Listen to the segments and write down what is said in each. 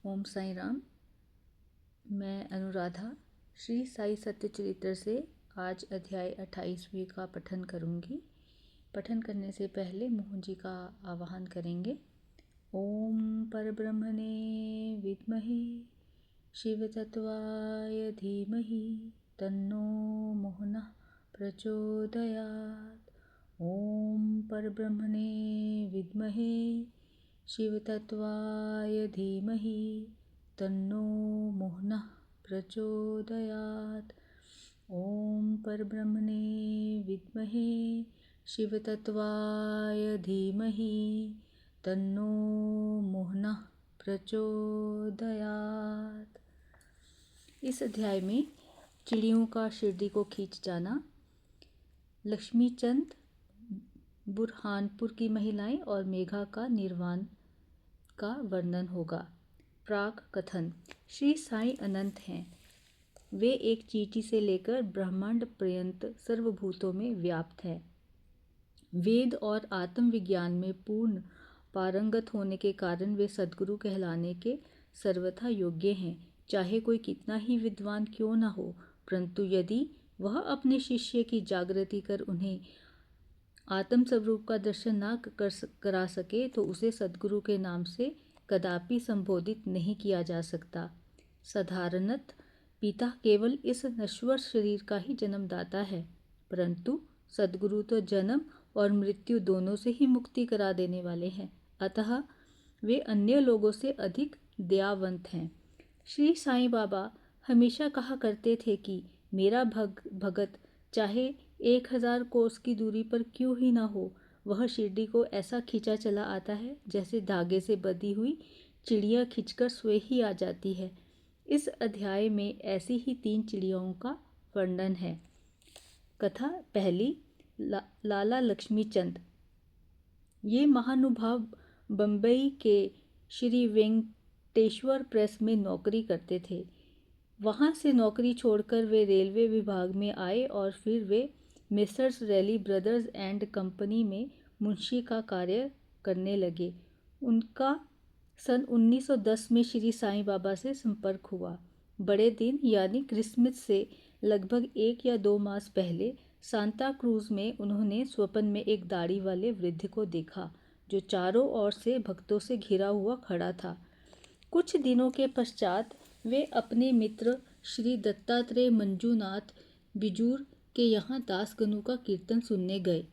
ओम साई राम। मैं अनुराधा श्री साई सत्यचरित्र से आज अध्याय 28वीं का पठन करूँगी। पठन करने से पहले मोहन जी का आवाहन करेंगे। ओम परब्रह्मणे विद्महे शिवतत्त्वाय धीमहि तन्नो मोहनः प्रचोदयात्। ओम परब्रह्मणे विद्महे शिवतत्त्वाय धीमहि तन्नो मोहनः प्रचोदयात्। ओम परब्रह्मणे विद्महे शिवतत्त्वाय धीमहि तन्नो मोहनः प्रचोदयात्। इस अध्याय में चिड़ियों का शिरडी को खींच जाना, लक्ष्मीचंद, बुरहानपुर की महिलाएं और मेघा का निर्वाण का वर्णन होगा। प्राक कथन। श्री साईं अनंत हैं। वे एक चींटी से लेकर ब्रह्मांड पर्यंत सर्वभूतों में व्याप्त हैं। वेद और आत्मविज्ञान में पूर्ण पारंगत होने के कारण वे सद्गुरु कहलाने के सर्वथा योग्य हैं। चाहे कोई कितना ही विद्वान क्यों न हो, परंतु यदि वह अपने शिष्य की जागृति कर उन्हें आत्म स्वरूप का दर्शन न करा सके तो उसे सद्गुरु के नाम से कदापि संबोधित नहीं किया जा सकता। साधारणतः पिता केवल इस नश्वर शरीर का ही जन्मदाता है, परंतु सद्गुरु तो जन्म और मृत्यु दोनों से ही मुक्ति करा देने वाले हैं। अतः वे अन्य लोगों से अधिक दयावंत हैं। श्री साईं बाबा हमेशा कहा करते थे कि मेरा भगत चाहे 1000 कोस की दूरी पर क्यों ही ना हो, वह शिरडी को ऐसा खींचा चला आता है जैसे धागे से बंधी हुई चिड़िया खींचकर स्वयं ही आ जाती है। इस अध्याय में ऐसी ही 3 चिड़ियों का वर्णन है। कथा पहली। लाला लक्ष्मीचंद। ये महानुभाव बम्बई के श्री वेंकटेश्वर प्रेस में नौकरी करते थे। वहाँ से नौकरी छोड़कर वे रेलवे विभाग में आए और फिर वे Messrs Ralli Brothers and company में मुंशी का कार्य करने लगे। उनका सन 1910 में श्री साईं बाबा से संपर्क हुआ। बड़े दिन यानी क्रिसमस से लगभग 1 या 2 मास पहले सांता क्रूज में उन्होंने स्वप्न में एक दाढ़ी वाले वृद्ध को देखा जो चारों ओर से भक्तों से घिरा हुआ खड़ा था। कुछ दिनों के पश्चात वे अपने मित्र श्री दत्तात्रेय मंजूनाथ बिजूर के यहाँ दासगनु का कीर्तन सुनने गए।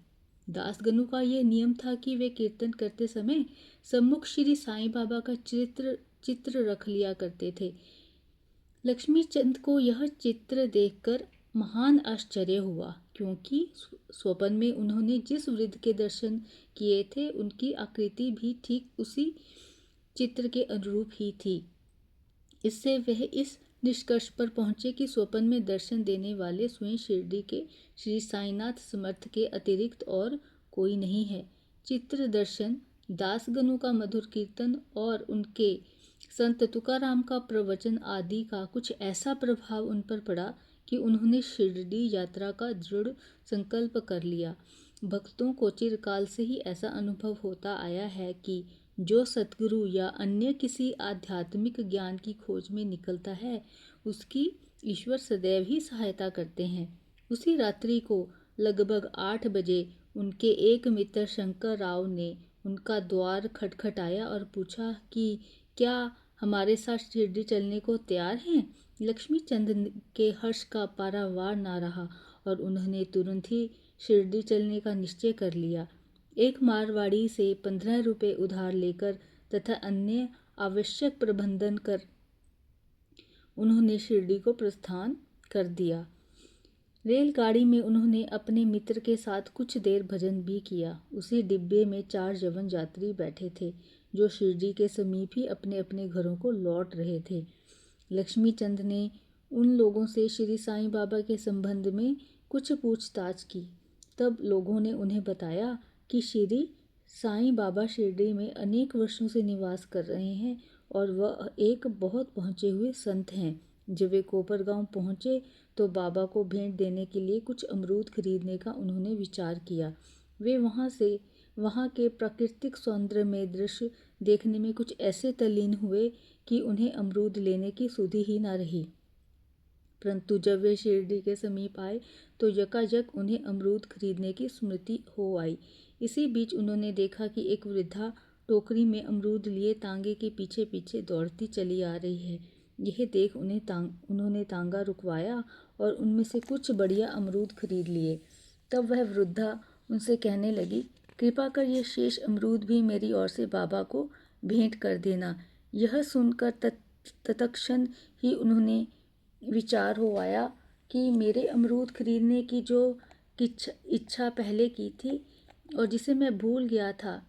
दासगनु का यह नियम था कि वे कीर्तन करते समय सम्मुख श्री साईं बाबा का चित्र रख लिया करते थे। लक्ष्मीचंद को यह चित्र देखकर महान आश्चर्य हुआ, क्योंकि स्वप्न में उन्होंने जिस वृद्ध के दर्शन किए थे उनकी आकृति भी ठीक उसी चित्र के अनुरूप ही थी। इससे वह इस निष्कर्ष पर पहुंचे कि स्वप्न में दर्शन देने वाले स्वयं शिरडी के श्री साईनाथ समर्थ के अतिरिक्त और कोई नहीं है। चित्र दर्शन, दासगनु का मधुर कीर्तन और उनके संत तुकाराम का प्रवचन आदि का कुछ ऐसा प्रभाव उन पर पड़ा कि उन्होंने शिरडी यात्रा का दृढ़ संकल्प कर लिया। भक्तों को चिरकाल से ही ऐसा अनुभव होता आया है कि जो सतगुरु या अन्य किसी आध्यात्मिक ज्ञान की खोज में निकलता है उसकी ईश्वर सदैव ही सहायता करते हैं। उसी रात्रि को लगभग 8 बजे उनके एक मित्र शंकर राव ने उनका द्वार खटखटाया और पूछा कि क्या हमारे साथ शिरडी चलने को तैयार हैं। लक्ष्मीचंद के हर्ष का पारावार ना रहा और उन्होंने तुरंत ही शिरडी चलने का निश्चय कर लिया। एक मारवाड़ी से 15 रुपये उधार लेकर तथा अन्य आवश्यक प्रबंधन कर उन्होंने शिरडी को प्रस्थान कर दिया। रेलगाड़ी में उन्होंने अपने मित्र के साथ कुछ देर भजन भी किया। उसी डिब्बे में 4 जवन यात्री बैठे थे जो शिरडी के समीप ही अपने अपने घरों को लौट रहे थे। लक्ष्मीचंद ने उन लोगों से श्री साईं बाबा के संबंध में कुछ पूछताछ की। तब लोगों ने उन्हें बताया कि श्री साईं बाबा शिरडी में अनेक वर्षों से निवास कर रहे हैं और वह एक बहुत पहुँचे हुए संत हैं। जब वे कोपरगांव पहुँचे तो बाबा को भेंट देने के लिए कुछ अमरूद खरीदने का उन्होंने विचार किया। वे वहाँ के प्राकृतिक सौंदर्य में दृश्य देखने में कुछ ऐसे तल्लीन हुए कि उन्हें अमरूद लेने की सुधि ही न रही। परंतु जब वे शिरडी के समीप आए तो यकायक उन्हें अमरूद खरीदने की स्मृति हो आई। इसी बीच उन्होंने देखा कि एक वृद्धा टोकरी में अमरूद लिए तांगे के पीछे पीछे दौड़ती चली आ रही है। यह देख उन्होंने तांगा रुकवाया और उनमें से कुछ बढ़िया अमरूद खरीद लिए। तब वह वृद्धा उनसे कहने लगी, कृपा कर ये शेष अमरूद भी मेरी ओर से बाबा को भेंट कर देना। यह सुनकर तत्क्षण ही उन्होंने विचार हो आया कि मेरे अमरूद खरीदने की जो इच्छा पहले की थी और जिसे मैं भूल गया था,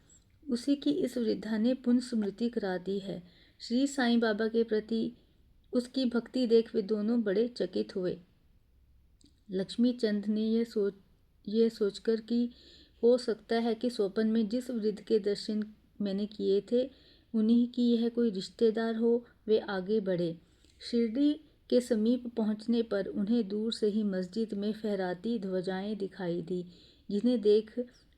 उसी की इस वृद्धा ने पुनः स्मृति करा दी है। श्री साईं बाबा के प्रति उसकी भक्ति देख वे दोनों बड़े चकित हुए। लक्ष्मीचंद ने यह सोचकर कि हो सकता है कि स्वप्न में जिस वृद्ध के दर्शन मैंने किए थे उन्हीं की यह कोई रिश्तेदार हो, वे आगे बढ़े। शिरडी के समीप पहुंचने पर उन्हें दूर से ही मस्जिद में फहराती ध्वजाएं दिखाई दी, जिन्हें देख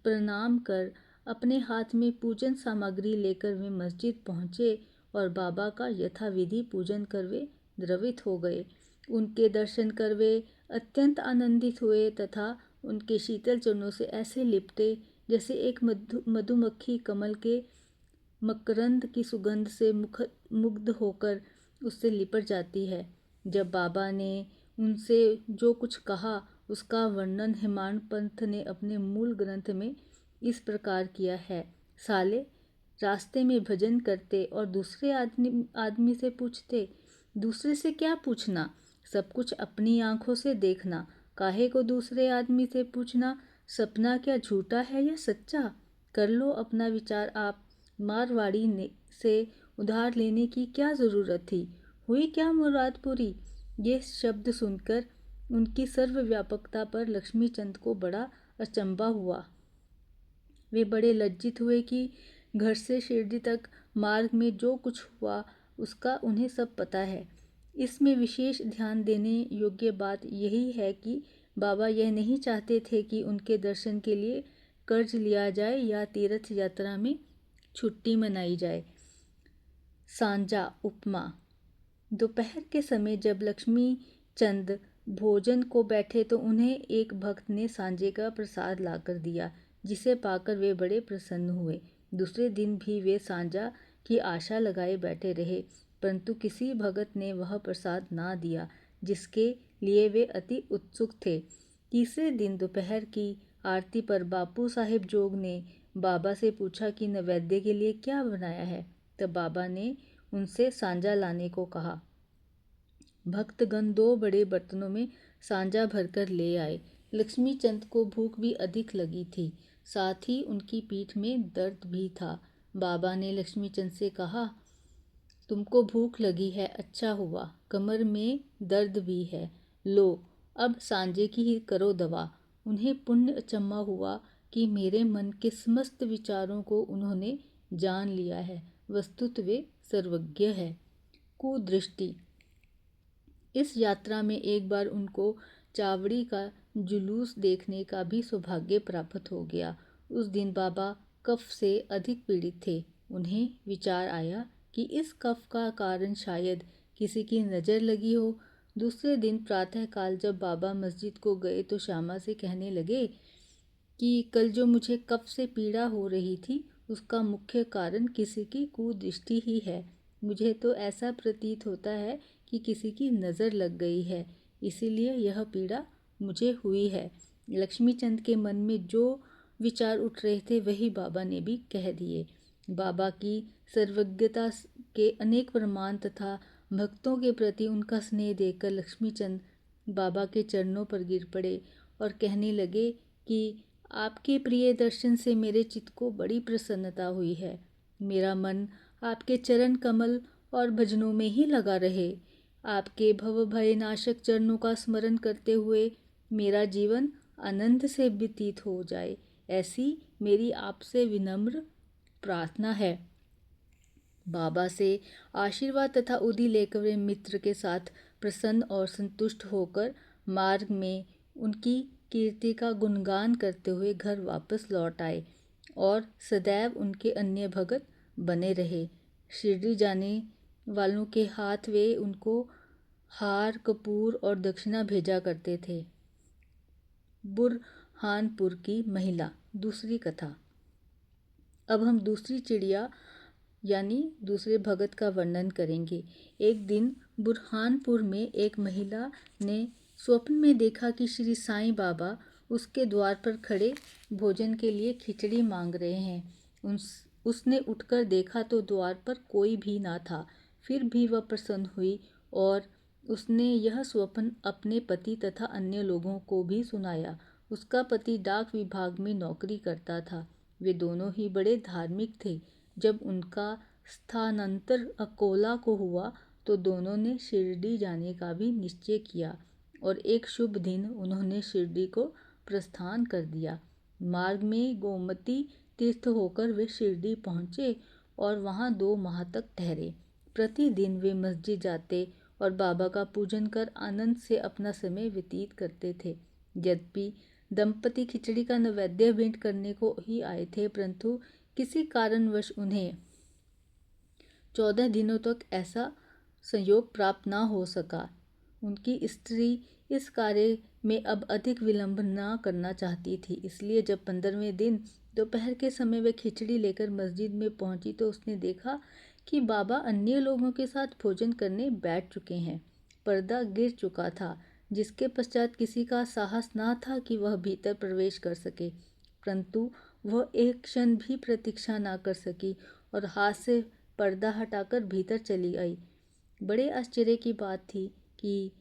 प्रणाम कर अपने हाथ में पूजन सामग्री लेकर वे मस्जिद पहुंचे और बाबा का यथाविधि पूजन कर वे द्रवित हो गए। उनके दर्शन कर वे अत्यंत आनंदित हुए तथा उनके शीतल चरणों से ऐसे लिपटे जैसे एक मधुमक्खी कमल के मकरंद की सुगंध से मुग्ध होकर उससे लिपट जाती है। जब बाबा ने उनसे जो कुछ कहा उसका वर्णन हेमाड पंथ ने अपने मूल ग्रंथ में इस प्रकार किया है। साले, रास्ते में भजन करते और दूसरे आदमी से पूछते, दूसरे से क्या पूछना, सब कुछ अपनी आंखों से देखना, काहे को दूसरे आदमी से पूछना, सपना क्या झूठा है या सच्चा, कर लो अपना विचार आप, मारवाड़ी से उधार लेने की क्या ज़रूरत थी, हुई क्या मुराद पूरी। ये शब्द सुनकर उनकी सर्वव्यापकता पर लक्ष्मीचंद को बड़ा अचंभा हुआ। वे बड़े लज्जित हुए कि घर से शिरडी तक मार्ग में जो कुछ हुआ उसका उन्हें सब पता है। इसमें विशेष ध्यान देने योग्य बात यही है कि बाबा यह नहीं चाहते थे कि उनके दर्शन के लिए कर्ज लिया जाए या तीर्थ यात्रा में छुट्टी मनाई जाए। सांजा उपमा। दोपहर के समय जब लक्ष्मीचंद भोजन को बैठे तो उन्हें एक भक्त ने सांजे का प्रसाद लाकर दिया, जिसे पाकर वे बड़े प्रसन्न हुए। दूसरे दिन भी वे सांजा की आशा लगाए बैठे रहे, परंतु किसी भगत ने वह प्रसाद ना दिया जिसके लिए वे अति उत्सुक थे। तीसरे दिन दोपहर की आरती पर बापू साहेब जोग ने बाबा से पूछा कि नैवेद्य के लिए क्या बनाया है। तब बाबा ने उनसे सांजा लाने को कहा। भक्तगण 2 बड़े बर्तनों में सांजा भरकर ले आए। लक्ष्मीचंद को भूख भी अधिक लगी थी, साथ ही उनकी पीठ में दर्द भी था। बाबा ने लक्ष्मीचंद से कहा, तुमको भूख लगी है, अच्छा हुआ, कमर में दर्द भी है, लो अब सांजे की ही करो दवा। उन्हें पुण्य अचम्मा हुआ कि मेरे मन के समस्त विचारों को उन्होंने जान लिया है, वस्तुतः वे सर्वज्ञ है। कुदृष्टि। इस यात्रा में एक बार उनको चावड़ी का जुलूस देखने का भी सौभाग्य प्राप्त हो गया। उस दिन बाबा कफ से अधिक पीड़ित थे। उन्हें विचार आया कि इस कफ का कारण शायद किसी की नज़र लगी हो। दूसरे दिन प्रातःकाल जब बाबा मस्जिद को गए तो श्यामा से कहने लगे कि कल जो मुझे कफ से पीड़ा हो रही थी उसका मुख्य कारण किसी की कुदृष्टि ही है। मुझे तो ऐसा प्रतीत होता है कि किसी की नज़र लग गई है, इसीलिए यह पीड़ा मुझे हुई है। लक्ष्मीचंद के मन में जो विचार उठ रहे थे वही बाबा ने भी कह दिए। बाबा की सर्वज्ञता के अनेक प्रमाण तथा भक्तों के प्रति उनका स्नेह देखकर लक्ष्मीचंद बाबा के चरणों पर गिर पड़े और कहने लगे कि आपके प्रिय दर्शन से मेरे चित्त को बड़ी प्रसन्नता हुई है। मेरा मन आपके चरण कमल और भजनों में ही लगा रहे। आपके भव भय नाशक चरणों का स्मरण करते हुए मेरा जीवन आनंद से व्यतीत हो जाए, ऐसी मेरी आपसे विनम्र प्रार्थना है। बाबा से आशीर्वाद तथा उदी लेकर वे मित्र के साथ प्रसन्न और संतुष्ट होकर मार्ग में उनकी कीर्ति का गुणगान करते हुए घर वापस लौट आए और सदैव उनके अन्य भगत बने रहे। शिरडी जाने वालों के हाथ वे उनको हार, कपूर और दक्षिणा भेजा करते थे। बुरहानपुर की महिला। दूसरी कथा। अब हम दूसरी चिड़िया यानी दूसरे भगत का वर्णन करेंगे। एक दिन बुरहानपुर में एक महिला ने स्वप्न में देखा कि श्री साईं बाबा उसके द्वार पर खड़े भोजन के लिए खिचड़ी मांग रहे हैं। उसने उठकर देखा तो द्वार पर कोई भी ना था। फिर भी वह प्रसन्न हुई और उसने यह स्वप्न अपने पति तथा अन्य लोगों को भी सुनाया। उसका पति डाक विभाग में नौकरी करता था। वे दोनों ही बड़े धार्मिक थे। जब उनका स्थानांतर अकोला को हुआ तो दोनों ने शिरडी जाने का भी निश्चय किया और एक शुभ दिन उन्होंने शिरडी को प्रस्थान कर दिया। मार्ग में गोमती तीर्थ होकर वे शिरडी पहुँचे और वहाँ 2 माह तक ठहरे। प्रतिदिन वे मस्जिद जाते और बाबा का पूजन कर आनंद से अपना समय व्यतीत करते थे। यद्यपि दंपति खिचड़ी का नैवेद्य भेंट करने को ही आए थे, परंतु किसी कारणवश उन्हें 14 दिनों तक ऐसा संयोग प्राप्त न हो सका। उनकी स्त्री इस कार्य में अब अधिक विलंब न करना चाहती थी, इसलिए जब 15वें दिन दोपहर के समय वे खिचड़ी लेकर मस्जिद में पहुंची तो उसने देखा कि बाबा अन्य लोगों के साथ भोजन करने बैठ चुके हैं। पर्दा गिर चुका था, जिसके पश्चात किसी का साहस न था कि वह भीतर प्रवेश कर सके, परंतु वह एक क्षण भी प्रतीक्षा न कर सकी और हाथ से पर्दा हटाकर भीतर चली आई। बड़े आश्चर्य की बात थी कि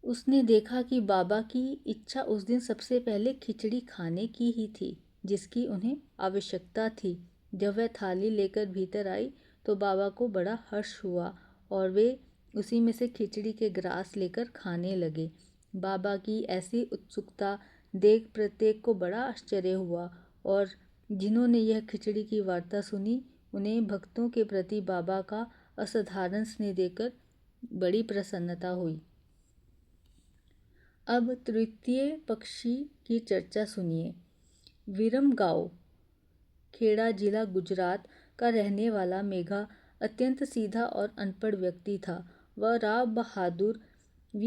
उसने देखा कि बाबा की इच्छा उस दिन सबसे पहले खिचड़ी खाने की ही थी, जिसकी उन्हें आवश्यकता थी। जब वह थाली लेकर भीतर आई तो बाबा को बड़ा हर्ष हुआ और वे उसी में से खिचड़ी के ग्रास लेकर खाने लगे। बाबा की ऐसी उत्सुकता देख प्रत्येक को बड़ा आश्चर्य हुआ और जिन्होंने यह खिचड़ी की वार्ता सुनी उन्हें भक्तों के प्रति बाबा का असाधारण स्नेह देकर बड़ी प्रसन्नता हुई। अब तृतीय पक्षी की चर्चा सुनिए। विरमगांव, खेड़ा जिला गुजरात का रहने वाला मेघा अत्यंत सीधा और अनपढ़ व्यक्ति था। वह राव बहादुर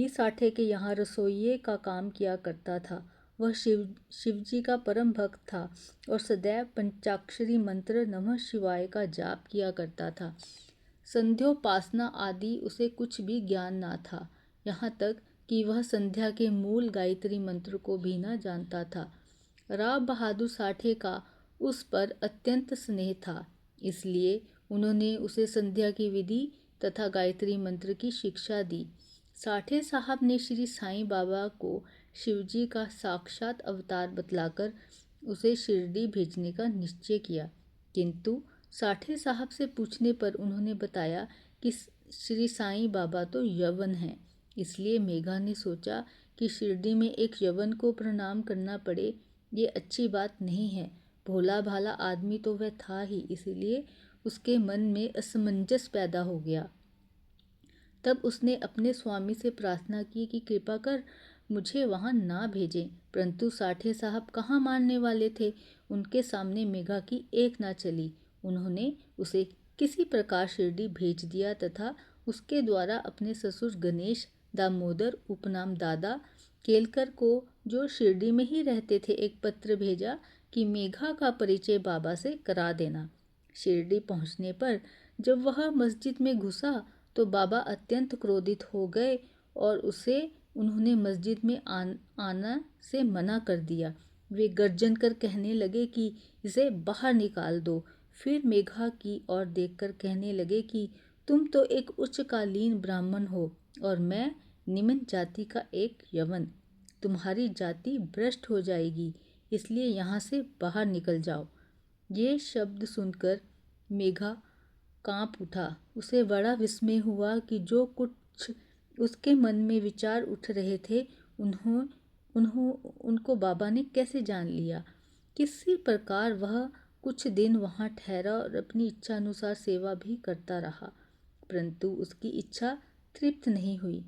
साठे के यहाँ रसोइये का काम किया करता था। वह शिवजी का परम भक्त था और सदैव पंचाक्षरी मंत्र नमः शिवाय का जाप किया करता था। संध्योपासना आदि उसे कुछ भी ज्ञान न था, यहाँ तक कि वह संध्या के मूल गायत्री मंत्र को भी न जानता था। राव बहादुर साठे का उस पर अत्यंत स्नेह था, इसलिए उन्होंने उसे संध्या की विधि तथा गायत्री मंत्र की शिक्षा दी। साठे साहब ने श्री साईं बाबा को शिवजी का साक्षात अवतार बतलाकर उसे शिरडी भेजने का निश्चय किया, किंतु साठे साहब से पूछने पर उन्होंने बताया कि श्री साईं बाबा तो यवन हैं। इसलिए मेघा ने सोचा कि शिरडी में एक यवन को प्रणाम करना पड़े, ये अच्छी बात नहीं है। भोला भाला आदमी तो वह था ही, इसलिए उसके मन में असमंजस पैदा हो गया। तब उसने अपने स्वामी से प्रार्थना की कि कृपा कर मुझे वहाँ ना भेजें, परंतु साठे साहब कहाँ मानने वाले थे। उनके सामने मेघा की एक ना चली। उन्होंने उसे किसी प्रकार शिरडी भेज दिया तथा उसके द्वारा अपने ससुर गणेश दामोदर उपनाम दादा केलकर को, जो शिरडी में ही रहते थे, एक पत्र भेजा कि मेघा का परिचय बाबा से करा देना। शिरडी पहुंचने पर जब वह मस्जिद में घुसा तो बाबा अत्यंत क्रोधित हो गए और उसे उन्होंने मस्जिद में आना से मना कर दिया। वे गर्जन कर कहने लगे कि इसे बाहर निकाल दो। फिर मेघा की ओर देखकर कहने लगे कि तुम तो एक उच्चकालीन ब्राह्मण हो और मैं निम्न जाति का एक यवन। तुम्हारी जाति भ्रष्ट हो जाएगी, इसलिए यहाँ से बाहर निकल जाओ। ये शब्द सुनकर मेघा कांप उठा। उसे बड़ा विस्मय हुआ कि जो कुछ उसके मन में विचार उठ रहे थे उनको बाबा ने कैसे जान लिया। किसी प्रकार वह कुछ दिन वहाँ ठहरा और अपनी इच्छा अनुसार सेवा भी करता रहा, परंतु उसकी इच्छा तृप्त नहीं हुई।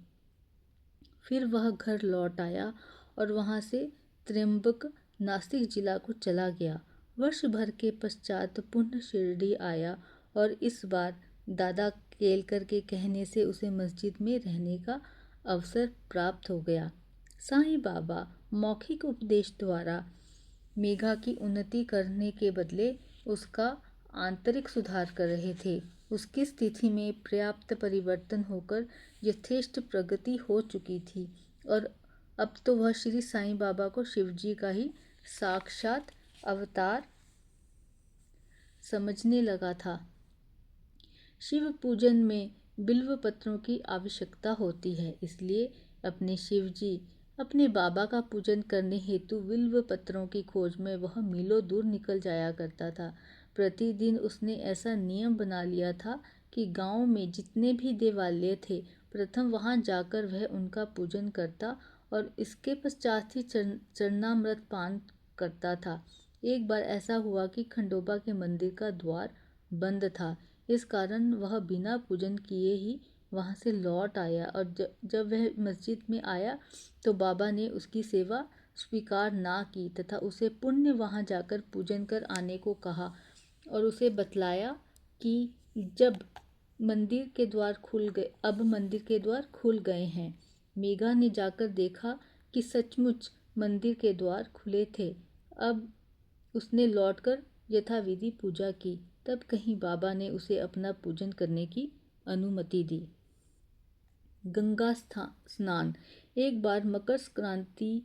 फिर वह घर लौट आया और वहाँ से त्र्यंबक नासिक जिला को चला गया। वर्ष भर के पश्चात पुनः शिरडी आया और इस बार दादा केलकर के कहने से उसे मस्जिद में रहने का अवसर प्राप्त हो गया। साईं बाबा मौखिक उपदेश द्वारा मेघा की उन्नति करने के बदले उसका आंतरिक सुधार कर रहे थे। उसकी स्थिति में पर्याप्त परिवर्तन होकर यथेष्ट प्रगति हो चुकी थी और अब तो वह श्री साईं बाबा को शिवजी का ही साक्षात अवतार समझने लगा था। शिव पूजन में बिल्व पत्रों की आवश्यकता होती है, इसलिए अपने बाबा का पूजन करने हेतु बिल्व पत्रों की खोज में वह मीलों दूर निकल जाया करता था। प्रतिदिन उसने ऐसा नियम बना लिया था कि गांव में जितने भी देवालय थे, प्रथम वहां जाकर वह उनका पूजन करता और इसके पश्चात ही चरणामृत पान करता था। एक बार ऐसा हुआ कि खंडोबा के मंदिर का द्वार बंद था। इस कारण वह बिना पूजन किए ही वहां से लौट आया और जब वह मस्जिद में आया तो बाबा ने उसकी सेवा स्वीकार ना की तथा उसे पुण्य वहां जाकर पूजन कर आने को कहा और उसे बतलाया कि जब मंदिर के द्वार खुल गए हैं। मेघा ने जाकर देखा कि सचमुच मंदिर के द्वार खुले थे। अब उसने लौटकर यथाविधि पूजा की। तब कहीं बाबा ने उसे अपना पूजन करने की अनुमति दी। गंगा स्नान। एक बार मकर संक्रांति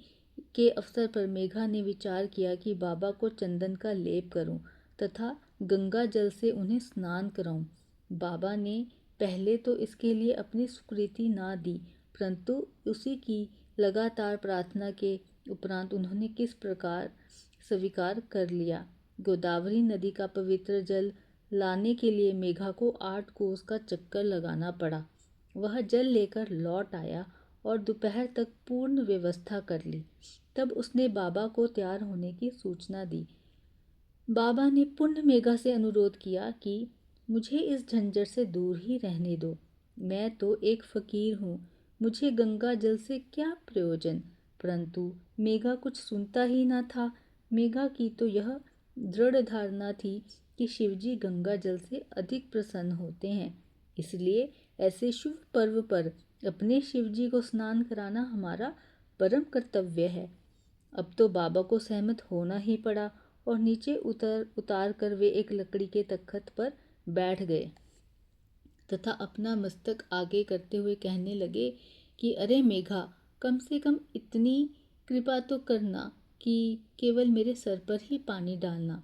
के अवसर पर मेघा ने विचार किया कि बाबा को चंदन का लेप करूं तथा गंगा जल से उन्हें स्नान कराऊं। बाबा ने पहले तो इसके लिए अपनी स्वीकृति ना दी, परंतु उसी की लगातार प्रार्थना के उपरांत उन्होंने किस प्रकार स्वीकार कर लिया। गोदावरी नदी का पवित्र जल लाने के लिए मेघा को 8 कोस का चक्कर लगाना पड़ा। वह जल लेकर लौट आया और दोपहर तक पूर्ण व्यवस्था कर ली। तब उसने बाबा को तैयार होने की सूचना दी। बाबा ने पुनः मेघा से अनुरोध किया कि मुझे इस झंझट से दूर ही रहने दो। मैं तो एक फकीर हूँ, मुझे गंगा जल से क्या प्रयोजन। परंतु मेघा कुछ सुनता ही न था। मेघा की तो यह दृढ़ धारणा थी कि शिवजी गंगा जल से अधिक प्रसन्न होते हैं, इसलिए ऐसे शुभ पर्व पर अपने शिवजी को स्नान कराना हमारा परम कर्तव्य है। अब तो बाबा को सहमत होना ही पड़ा और नीचे उतार कर वे एक लकड़ी के तख्त पर बैठ गए तथा अपना मस्तक आगे करते हुए कहने लगे कि अरे मेघा, कम से कम इतनी कृपा तो करना कि केवल मेरे सर पर ही पानी डालना।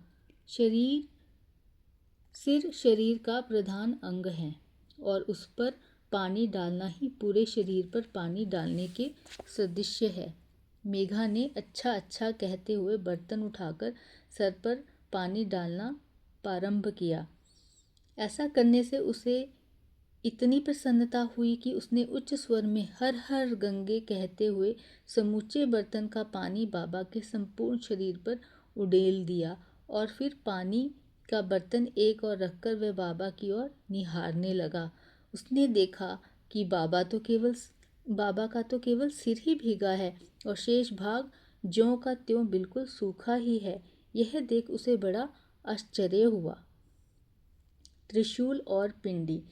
सिर शरीर का प्रधान अंग है और उस पर पानी डालना ही पूरे शरीर पर पानी डालने के सदृश्य है। मेघा ने अच्छा अच्छा कहते हुए बर्तन उठाकर सर पर पानी डालना प्रारंभ किया। ऐसा करने से उसे इतनी प्रसन्नता हुई कि उसने उच्च स्वर में हर हर गंगे कहते हुए समूचे बर्तन का पानी बाबा के संपूर्ण शरीर पर उड़ेल दिया और फिर पानी का बर्तन एक और रखकर वह बाबा की ओर निहारने लगा। उसने देखा कि बाबा का तो केवल सिर ही भीगा है और शेष भाग ज्यों का त्यों बिल्कुल सूखा ही है। यह देख उसे बड़ा आश्चर्य हुआ। त्रिशूल और पिंडी।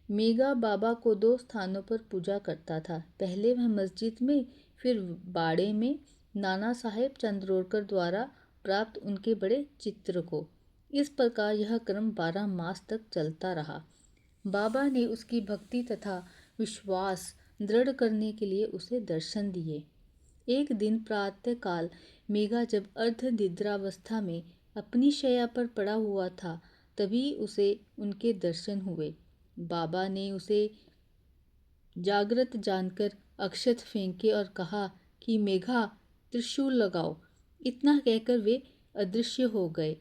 मेघा बाबा को 2 स्थानों पर पूजा करता था। पहले वह मस्जिद में, फिर बाड़े में नाना साहेब चंद्रोरकर द्वारा प्राप्त उनके बड़े चित्र को। इस प्रकार यह क्रम 12 मास तक चलता रहा। बाबा ने उसकी भक्ति तथा विश्वास दृढ़ करने के लिए उसे दर्शन दिए। एक दिन प्रातःकाल मेघा जब अर्ध निद्रावस्था में अपनी शैया पर पड़ा हुआ था, तभी उसे उनके दर्शन हुए। बाबा ने उसे जागृत जानकर अक्षत फेंके और कहा कि मेघा, त्रिशूल लगाओ। इतना कहकर वे अदृश्य हो गए।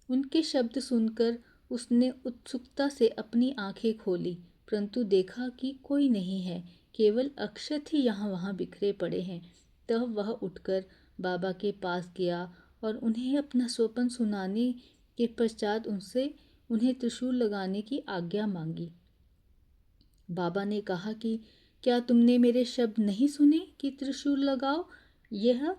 उनके शब्द सुनकर उसने उत्सुकता से अपनी आंखें खोली, परंतु देखा कि कोई नहीं है, केवल अक्षत ही यहाँ वहाँ बिखरे पड़े हैं। तब वह उठकर बाबा के पास गया और उन्हें अपना स्वप्न सुनाने के पश्चात उन्हें त्रिशूल लगाने की आज्ञा मांगी। बाबा ने कहा कि क्या तुमने मेरे शब्द नहीं सुने कि त्रिशूल लगाओ? यह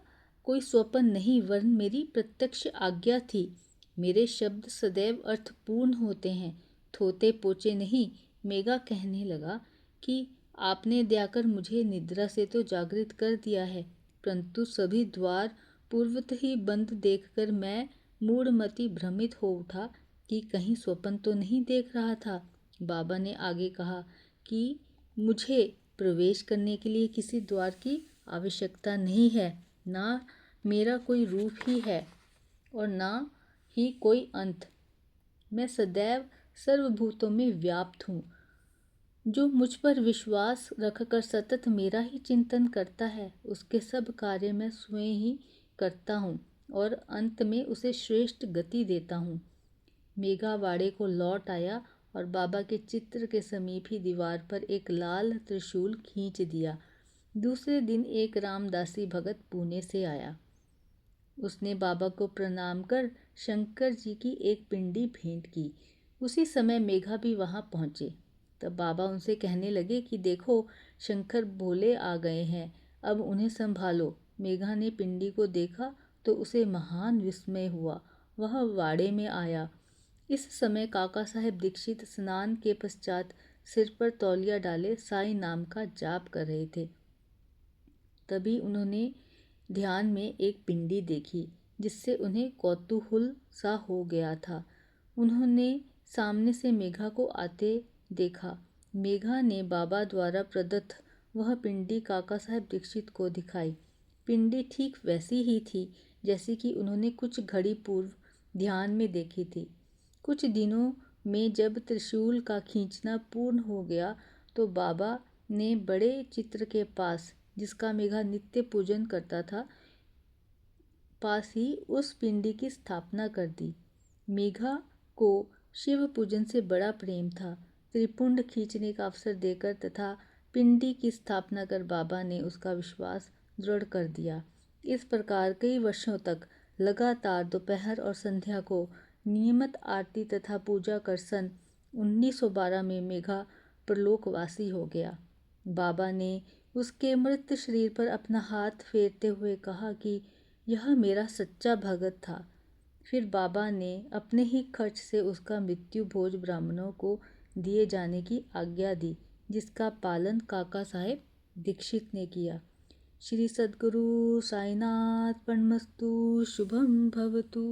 कोई स्वप्न नहीं, वरन मेरी प्रत्यक्ष आज्ञा थी। मेरे शब्द सदैव अर्थपूर्ण होते हैं। थोते पोचे नहीं। मेघा कहने लगा कि आपने दयाकर मुझे निद्रा से तो जागृत कर दिया है, परंतु सभी द्वार पूर्वत ही बंद देखकर मैं मूढ़मति भ्रमित हो उठा कि कहीं स्वप्न तो नहीं देख रहा था। बाबा ने आगे कहा कि मुझे प्रवेश करने के लिए किसी द्वार की आवश्यकता नहीं है, ना मेरा कोई रूप ही है और ना ही कोई अंत। मैं सदैव सर्वभूतों में व्याप्त हूँ। जो मुझ पर विश्वास रखकर सतत मेरा ही चिंतन करता है, उसके सब कार्य मैं स्वयं ही करता हूँ और अंत में उसे श्रेष्ठ गति देता हूँ। मेघा वाड़े को लौट आया और बाबा के चित्र के समीप ही दीवार पर एक लाल त्रिशूल खींच दिया। दूसरे दिन एक रामदासी भगत पुणे से आया। उसने बाबा को प्रणाम कर शंकर जी की एक पिंडी भेंट की। उसी समय मेघा भी वहां पहुंचे। तब बाबा उनसे कहने लगे कि देखो, शंकर भोले आ गए हैं, अब उन्हें संभालो। मेघा ने पिंडी को देखा तो उसे महान विस्मय हुआ। वह वाड़े में आया। इस समय काका साहेब दीक्षित स्नान के पश्चात सिर पर तौलिया डाले साई नाम का जाप कर रहे थे। तभी उन्होंने ध्यान में एक पिंडी देखी जिससे उन्हें कौतूहल सा हो गया था। उन्होंने सामने से मेघा को आते देखा। मेघा ने बाबा द्वारा प्रदत्त वह पिंडी काका साहेब दीक्षित को दिखाई। पिंडी ठीक वैसी ही थी जैसी कि उन्होंने कुछ घड़ी पूर्व ध्यान में देखी थी। कुछ दिनों में जब त्रिशूल का खींचना पूर्ण हो गया तो बाबा ने बड़े चित्र के पास, जिसका मेघा नित्य पूजन करता था, पास ही उस पिंडी की स्थापना कर दी। मेघा को शिव पूजन से बड़ा प्रेम था। त्रिपुंड खींचने का अवसर देकर तथा पिंडी की स्थापना कर बाबा ने उसका विश्वास दृढ़ कर दिया। इस प्रकार कई वर्षों तक लगातार दोपहर और संध्या को नियमित आरती तथा पूजा कर सन 1912 में मेघा परलोकवासी हो गया। बाबा ने उसके मृत शरीर पर अपना हाथ फेरते हुए कहा कि यह मेरा सच्चा भगत था। फिर बाबा ने अपने ही खर्च से उसका मृत्यु भोज ब्राह्मणों को दिए जाने की आज्ञा दी, जिसका पालन काका साहेब दीक्षित ने किया। श्री सद्गुरु साईनाथ प्रणमस्तु। शुभम भवतु।